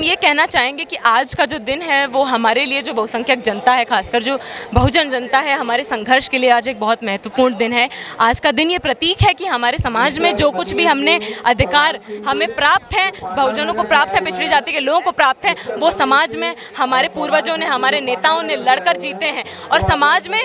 हम ये कहना चाहेंगे कि आज का जो दिन है वो हमारे लिए, जो बहुसंख्यक जनता है, खासकर जो बहुजन जनता है, हमारे संघर्ष के लिए आज एक बहुत महत्वपूर्ण दिन है। आज का दिन ये प्रतीक है कि हमारे समाज में जो कुछ भी हमने अधिकार हमें प्राप्त हैं, बहुजनों को प्राप्त है, पिछड़ी जाति के लोगों को प्राप्त है, वो समाज में हमारे पूर्वजों ने, हमारे नेताओं ने लड़कर जीते हैं। और समाज में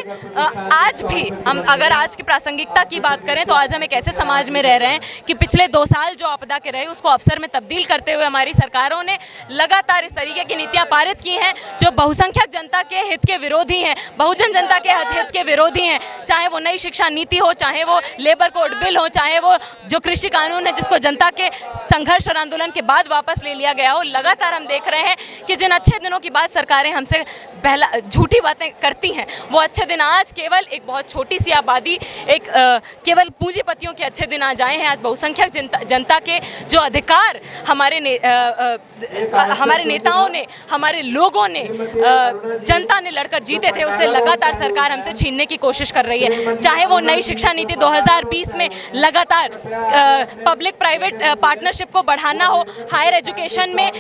आज भी हम अगर आज की प्रासंगिकता की बात करें तो आज हम एक ऐसे समाज में रह रहे हैं कि पिछले 2 साल जो आपदा के रहे उसको अवसर में तब्दील करते हुए हमारी सरकारों ने लगातार इस तरीके की नीतियां पारित की हैं जो बहुसंख्यक जनता के हित के विरोधी हैं, बहुजन जनता के हित के विरोधी हैं। चाहे वो नई शिक्षा नीति हो, चाहे वो लेबर कोड बिल हो, चाहे वो जो कृषि कानून है जिसको जनता के संघर्ष और आंदोलन के बाद वापस ले लिया गया हो। लगातार हम देख रहे हैं कि जिन अच्छे दिनों की बात सरकारें हमसे पहला झूठी बातें करती हैं, वो अच्छे दिन आज केवल एक बहुत छोटी सी आबादी, एक केवल पूंजीपतियों के अच्छे दिन आज आए हैं। आज बहुसंख्यक जनता के जो अधिकार हमारे नेताओं ने, हमारे लोगों ने, जनता ने लड़कर जीते थे, उसे लगातार सरकार हमसे छीनने की कोशिश कर रही है। चाहे वो नई शिक्षा नीति 2020 में लगातार पब्लिक प्राइवेट पार्टनरशिप को बढ़ाना हो, हायर एजुकेशन में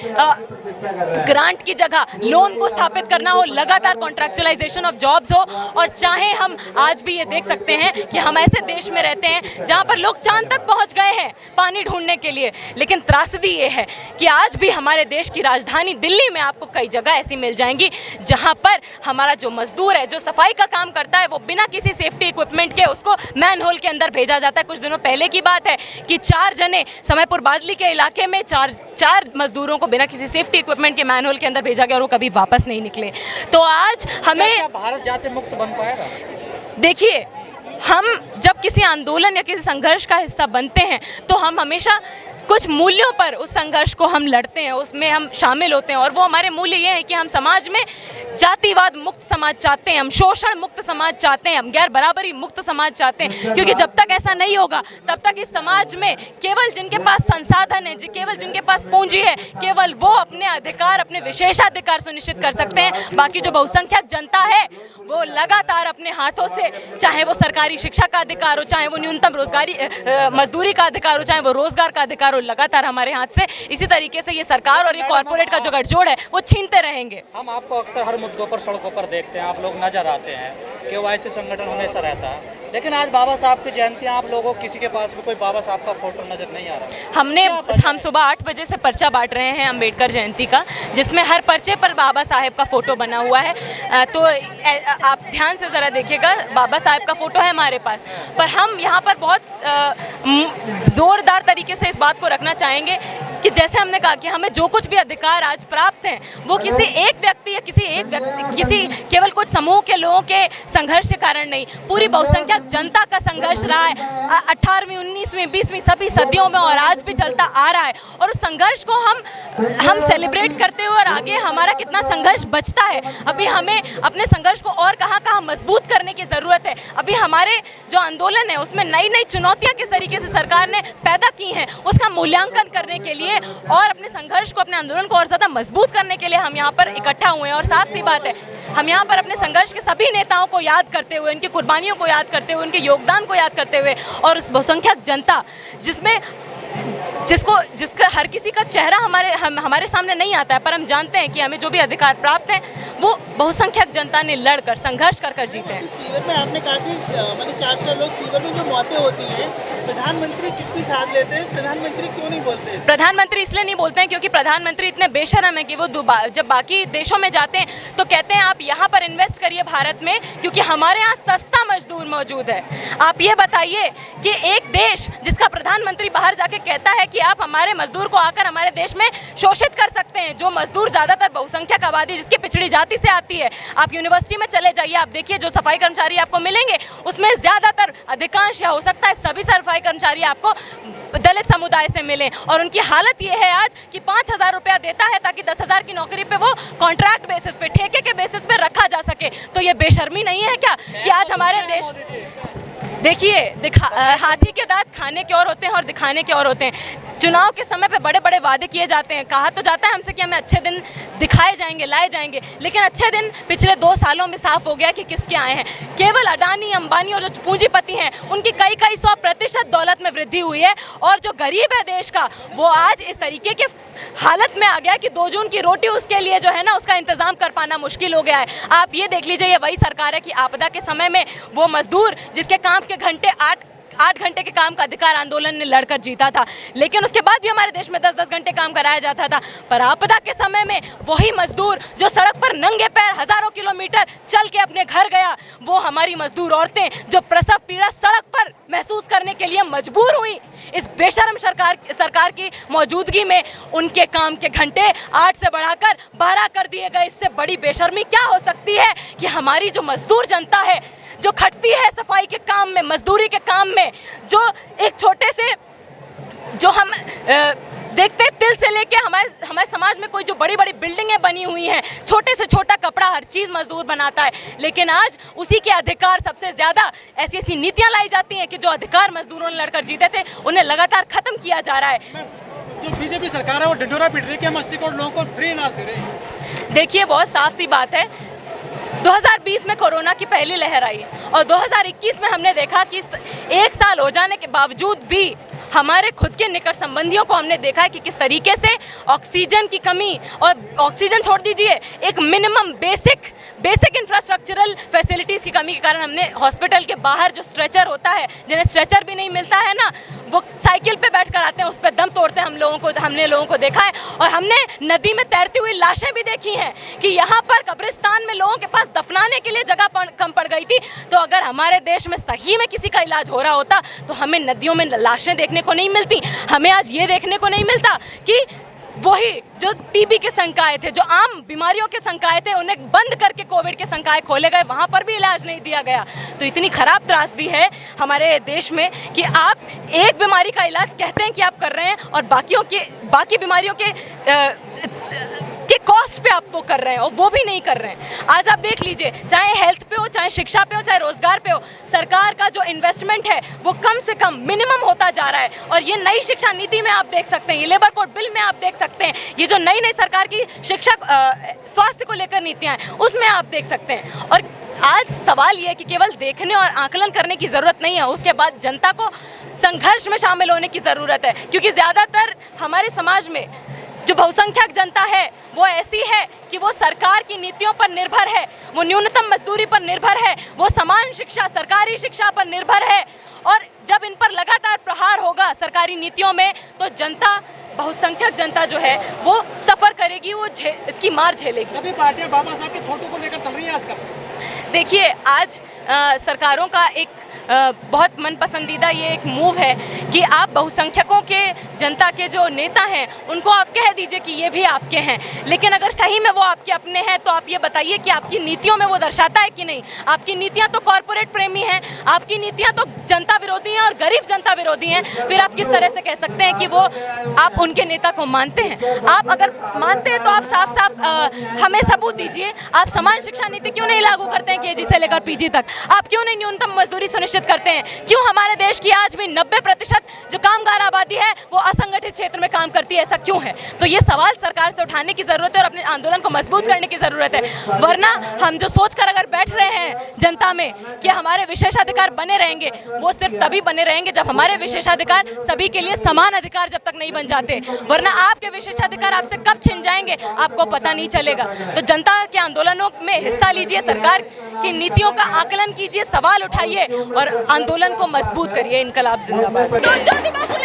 ग्रांट की जगह लोन को स्थापित करना हो, लगातार कॉन्ट्रैक्चुअलाइजेशन ऑफ जॉब्स हो, और चाहे हम आज भी ये देख सकते हैं कि हम ऐसे देश में रहते हैं जहाँ पर लोग चांद तक पहुँच गए हैं पानी ढूंढने के लिए। लेकिन त्रासदी ये है कि आज भी हमारे देश की राजधानी दिल्ली में आपको कई जगह ऐसी मिल जाएंगी जहाँ पर हमारा जो मजदूर है, जो सफाई का काम करता है, वो बिना किसी सेफ्टी इक्विपमेंट के उसको मैन होल के अंदर भेजा जाता है। कुछ दिनों पहले की बात है कि 4 जने समयपुर बादली के इलाके में चार मजदूरों को बिना किसी सेफ्टी इक्विपमेंट के मैन होल के अंदर भेजा गया और वो कभी वापस नहीं निकले। तो आज हमें भारत जाते मुक्त बन पाएगा? देखिए, हम जब किसी आंदोलन या किसी संघर्ष का हिस्सा बनते हैं तो हम हमेशा कुछ मूल्यों पर उस संघर्ष को हम लड़ते हैं, उसमें हम शामिल होते हैं। और वो हमारे मूल्य ये है कि हम समाज में जातिवाद मुक्त समाज चाहते हैं, हम शोषण मुक्त समाज चाहते हैं, हम गैर बराबरी मुक्त समाज चाहते हैं। क्योंकि जब तक ऐसा नहीं होगा तब तक इस समाज में केवल जिनके पास संसाधन है, केवल जिनके पास पूंजी है, केवल वो अपने अधिकार, अपने विशेषाधिकार सुनिश्चित कर सकते हैं। बाकी जो बहुसंख्यक जनता है वो लगातार अपने हाथों से, चाहे वो सरकारी शिक्षा का अधिकार हो, चाहे वो न्यूनतम रोजगारी मजदूरी का अधिकार हो, चाहे वो रोजगार का अधिकार हो, लगातार हमारे हाथ से इसी तरीके से ये सरकार और ये कॉर्पोरेट का जो गठजोड़ है वो छीनते रहेंगे। हम आपको अक्सर हर मुद्दों पर सड़कों पर देखते हैं, आप लोग नजर आते हैं, केवाईसी संगठन हमेशा रहता है, लेकिन आज बाबा साहब की जयंती, आप लोगों किसी के पास भी कोई बाबा साहब का फोटो नजर नहीं आ रहा। हम सुबह 8 बजे से पर्चा बांट रहे हैं अम्बेडकर जयंती का, जिसमें हर पर्चे पर बाबा साहेब का फोटो बना हुआ है। तो आप ध्यान से ज़रा देखिएगा, बाबा साहेब का फोटो है हमारे पास, पर हम यहाँ पर बहुत ज़ोरदार तरीके से इस बात को रखना चाहेंगे कि जैसे हमने कहा कि हमें जो कुछ भी अधिकार आज प्राप्त हैं वो किसी एक व्यक्ति या किसी केवल कुछ समूह के लोगों के संघर्ष के कारण नहीं, पूरी बहुसंख्यक जनता का संघर्ष रहा है 18वीं, 19वीं, 20वीं सभी सदियों में, और आज भी चलता आ रहा है। और उस संघर्ष को हम सेलिब्रेट करते हुए और आगे हमारा कितना संघर्ष बचता है, अभी हमें अपने संघर्ष को और कहाँ मजबूत करने की ज़रूरत है। अभी हमारे जो आंदोलन है उसमें नई नई चुनौतियाँ किस तरीके से सरकार ने पैदा की हैं, उसका मूल्यांकन करने के लिए और अपने संघर्ष को, अपने आंदोलन को और ज़्यादा मजबूत करने के लिए हम यहाँ पर इकट्ठा हुए हैं। और साफ सी बात है, हम यहाँ पर अपने संघर्ष के सभी नेताओं को याद करते हुए, उनकी कुर्बानियों को याद करते हुए, उनके योगदान को याद करते हुए, और उस बहुसंख्यक जनता जिसका हर किसी का चेहरा हमारे सामने नहीं आता है, पर हम जानते हैं कि हमें जो भी अधिकार प्राप्त हैं वो बहुसंख्यक जनता ने लड़कर, संघर्ष कर जीते हैं। सीवर में आपने कहा कि मैंने 400 लोग सीवर में जो मौतें होती हैं, प्रधानमंत्री चुप्पी साध लेते हैं, प्रधानमंत्री क्यों नहीं बोलते हैं? प्रधानमंत्री इसलिए नहीं बोलते हैं क्योंकि प्रधानमंत्री इतने बेशर्म है कि वो जब बाकी देशों में जाते हैं तो कहते हैं आप यहाँ पर इन्वेस्ट करिए भारत में, क्योंकि हमारे यहाँ सस्ता मजदूर मौजूद है। आप ये बताइए कि एक देश जिसका प्रधानमंत्री बाहर जाके कहता है कि आप हमारे मजदूर को आकर हमारे देश में शोषित कर सकते हैं, जो मजदूर ज़्यादातर बहुसंख्यक आबादी जिसकी पिछड़ी जाति से आती है। आप यूनिवर्सिटी में चले जाइए, आप देखिए जो सफाई कर्मचारी आपको मिलेंगे उसमें ज़्यादातर, अधिकांश या हो सकता है सभी सफाई कर्मचारी आपको दलित समुदाय से मिले, और उनकी हालत ये है आज कि 5000 रुपया देता है ताकि 10,000 की नौकरी पे वो कॉन्ट्रैक्ट बेसिस पे, ठेके के बेसिस पे रखा जा सके। तो ये बेशर्मी नहीं है क्या कि आज हमारे देश, देखिए हाथी के दांत खाने के और होते हैं और दिखाने के और होते हैं। चुनाव के समय पे बड़े बड़े वादे किए जाते हैं, कहा तो जाता है हमसे कि हमें अच्छे दिन दिखाए जाएंगे, लाए जाएंगे, लेकिन अच्छे दिन पिछले 2 सालों में साफ हो गया कि किसके आए हैं। केवल अडानी, अंबानी और जो पूंजीपति हैं उनकी कई 100% दौलत में वृद्धि हुई है, और जो गरीब है देश का वो आज इस तरीके के हालत में आ गया कि 2 जून की रोटी उसके लिए जो है ना उसका इंतजाम कर पाना मुश्किल हो गया है। आप ये देख लीजिए, ये वही सरकार है कि आपदा के समय में वो मजदूर जिसके काम के घंटे 8 घंटे के काम का अधिकार आंदोलन ने लड़कर जीता था, लेकिन उसके बाद भी हमारे देश में 10-10 घंटे काम कराया जाता था। पर आपदा के समय में वही मजदूर जो सड़क पर नंगे पैर हजारों किलोमीटर चल के अपने घर गया, वो हमारी मजदूर औरतें जो प्रसव पीड़ा सड़क पर महसूस करने के लिए मजबूर हुई इस बेशर्म सरकार की मौजूदगी में, उनके काम के घंटे 8 से बढ़ाकर 12 कर दिए गए। इससे बड़ी बेशर्मी क्या हो सकती है कि हमारी जो मजदूर जनता है, जो खटती है सफाई के काम में, मजदूरी के काम में, जो एक छोटे से जो हम देखते हैं तिल से लेके हमारे समाज में कोई जो बड़ी बड़ी बिल्डिंगें बनी हुई हैं, छोटे से छोटा कपड़ा हर चीज़ मजदूर बनाता है, लेकिन आज उसी के अधिकार सबसे ज़्यादा ऐसी नीतियां लाई जाती हैं कि जो अधिकार मजदूरों ने लड़कर जीते थे उन्हें लगातार ख़त्म किया जा रहा है। जो बीजेपी सरकार है वो ढिंढोरा पीट रही है कि हम 80 करोड़ लोगों को फ्री अनाज दे रहे हैं। देखिए, बहुत साफ सी बात है, 2020 में कोरोना की पहली लहर आई और 2021 में हमने देखा कि 1 साल हो जाने के बावजूद भी हमारे खुद के निकट संबंधियों को हमने देखा है कि किस तरीके से ऑक्सीजन की कमी, और ऑक्सीजन छोड़ दीजिए, एक मिनिमम बेसिक इंफ्रास्ट्रक्चरल फैसिलिटीज़ की कमी के कारण हमने हॉस्पिटल के बाहर जो स्ट्रेचर होता है, जिन्हें स्ट्रेचर भी नहीं मिलता है ना, वो साइकिल पे बैठ कर आते हैं, उस पर दम तोड़ते हैं हमने लोगों को देखा है। और हमने नदी में तैरती हुई लाशें भी देखी हैं कि यहाँ पर कब्रिस्तान में लोगों के पास दफनाने के लिए जगह कम पड़ गई थी। तो अगर हमारे देश में सही में किसी का इलाज हो रहा होता तो हमें नदियों में लाशें देखने को नहीं मिलती, हमें आज ये देखने को नहीं मिलता कि वही जो टीबी के संकाय थे, जो आम बीमारियों के संकाय थे, उन्हें बंद करके कोविड के संकाय खोले गए, वहाँ पर भी इलाज नहीं दिया गया। तो इतनी खराब त्रासदी है हमारे देश में कि आप एक बीमारी का इलाज कहते हैं कि आप कर रहे हैं और बाकी बीमारियों के कॉस्ट पे आप वो कर रहे हैं और वो भी नहीं कर रहे हैं। आज आप देख लीजिए, चाहे हेल्थ पे हो, चाहे शिक्षा पे हो, चाहे रोजगार पे हो, सरकार का जो इन्वेस्टमेंट है वो कम से कम मिनिमम होता जा रहा है। और ये नई शिक्षा नीति में आप देख सकते हैं, ये लेबर कोड बिल में आप देख सकते हैं, ये जो नई सरकार की शिक्षा स्वास्थ्य को लेकर नीतियाँ हैं उसमें आप देख सकते हैं। और आज सवाल ये है कि केवल देखने और आकलन करने की ज़रूरत नहीं है, उसके बाद जनता को संघर्ष में शामिल होने की ज़रूरत है, क्योंकि ज़्यादातर हमारे समाज में जो बहुसंख्यक जनता है वो ऐसी है कि वो सरकार की नीतियों पर निर्भर है, वो न्यूनतम मजदूरी पर निर्भर है, वो समान शिक्षा, सरकारी शिक्षा पर निर्भर है। और जब इन पर लगातार प्रहार होगा सरकारी नीतियों में, तो जनता, बहुसंख्यक जनता जो है वो सफ़र करेगी, वो इसकी मार झेलेगी। सभी पार्टियां बाबा साहब के फोटो को लेकर चल रही हैं आजकल। देखिए, आज सरकारों का एक बहुत मन पसंदीदा ये एक मूव है कि आप बहुसंख्यकों के जनता के जो नेता हैं उनको आप कह दीजिए कि ये भी आपके हैं, लेकिन अगर सही में वो आपके अपने हैं तो आप ये बताइए कि आपकी नीतियों में वो दर्शाता है कि नहीं। आपकी नीतियां तो कॉरपोरेट प्रेमी हैं, आपकी नीतियां तो जनता विरोधी हैं और गरीब जनता विरोधी हैं, फिर आप किस तरह से कह सकते हैं कि वो आप उनके नेता को मानते हैं। आप अगर मानते हैं तो आप साफ साफ हमें सबूत दीजिए। आप समान शिक्षा नीति क्यों नहीं लागू करते हैं केजी से लेकर पीजी तक? आप क्यों नहीं न्यूनतम मजदूरी सुनिश्चित करते हैं? क्यों हमारे देश की आज भी 90% जो कामगार आबादी है वो असंगठित क्षेत्र में काम करती है? ऐसा क्यों है? तो ये सवाल सरकार से उठाने की ज़रूरत है और अपने आंदोलन को मजबूत करने की ज़रूरत है। वरना हम जो सोचकर अगर बैठ रहे हैं जनता में कि हमारे विशेषाधिकार बने रहेंगे, वो सिर्फ तभी बने रहेंगे जब हमारे विशेषाधिकार सभी के लिए समान अधिकार जब तक नहीं बन जाते, वरना आपके विशेषाधिकार आपसे कब छिन जाएंगे आपको पता नहीं चलेगा। तो जनता के आंदोलनों में हिस्सा लीजिए, सरकार की नीतियों का आकलन कीजिए, सवाल उठाइए और आंदोलन को मजबूत करिए। इनकलाब जिंदाबाद।